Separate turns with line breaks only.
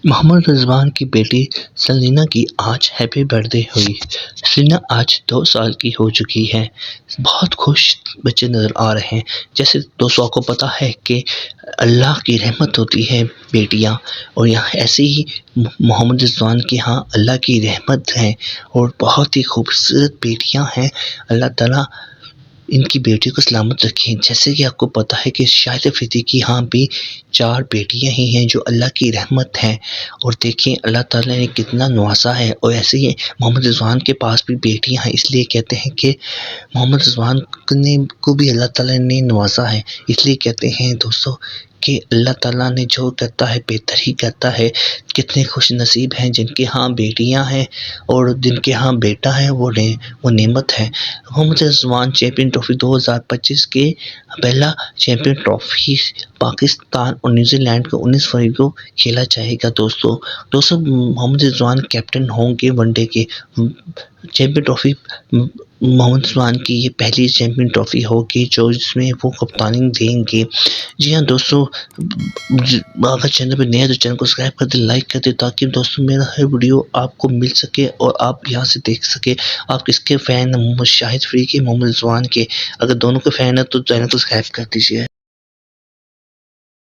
محمد رضوان کی بیٹی سلینا کی آج ہیپی برتھ ڈے ہوئی۔ سلینا آج 2 سال کی ہو چکی ہے۔ بہت خوش بچے نظر آ رہے ہیں۔ جیسے دوستوں آپ کو پتہ ہے کہ اللہ کی رحمت ہوتی ہے بیٹیاں، اور یہاں ایسے ہی محمد رضوان کے ہاں اللہ کی رحمت ہے اور بہت ہی خوبصورت بیٹیاں ہیں۔ اللہ تعالیٰ ان کی بیٹیوں کو سلامت رکھیں۔ جیسے کہ آپ کو پتہ ہے کہ شاہد افریدی کی ہاں بھی 4 بیٹیاں ہی ہیں جو اللہ کی رحمت ہیں، اور دیکھیں اللہ تعالیٰ نے کتنا نوازا ہے۔ اور ایسے ہی محمد رضوان کے پاس بھی بیٹیاں ہیں، اس لیے کہتے ہیں کہ محمد رضوان کو بھی اللہ تعالیٰ نے نوازا ہے۔ اس لیے کہتے ہیں دوستوں کہ اللہ تعالیٰ نے جو کرتا ہے بہتر ہی کرتا ہے۔ کتنے خوش نصیب ہیں جن کے ہاں بیٹیاں ہیں اور جن کے ہاں بیٹا ہے، وہ نعمت ہے۔ محمد رضوان چیمپئن ٹرافی 2025 کے پہلا چیمپئن ٹرافی پاکستان اور نیوزی لینڈ کو 19 فروری کو کھیلا جائے گا۔ دوستوں محمد رضوان کیپٹن ہوں گے ون ڈے کے۔ چیمپئن ٹرافی محمد رضوان کی یہ پہلی چیمپئن ٹرافی ہوگی جس میں وہ کپتانی دیں گے۔ جی ہاں دوستوں، اگر چینل پہ نئے تو چینل کو سبسکرائب کر دیں، لائک کر دیں، تاکہ دوستوں میرا ہر ویڈیو آپ کو مل سکے اور آپ یہاں سے دیکھ سکے آپ کس کے فین ہیں، محمد شاہد افریدی کے، محمد رضوان کے۔ اگر دونوں کے فین ہیں تو چینل کو سبسکرائب کر دیجیے۔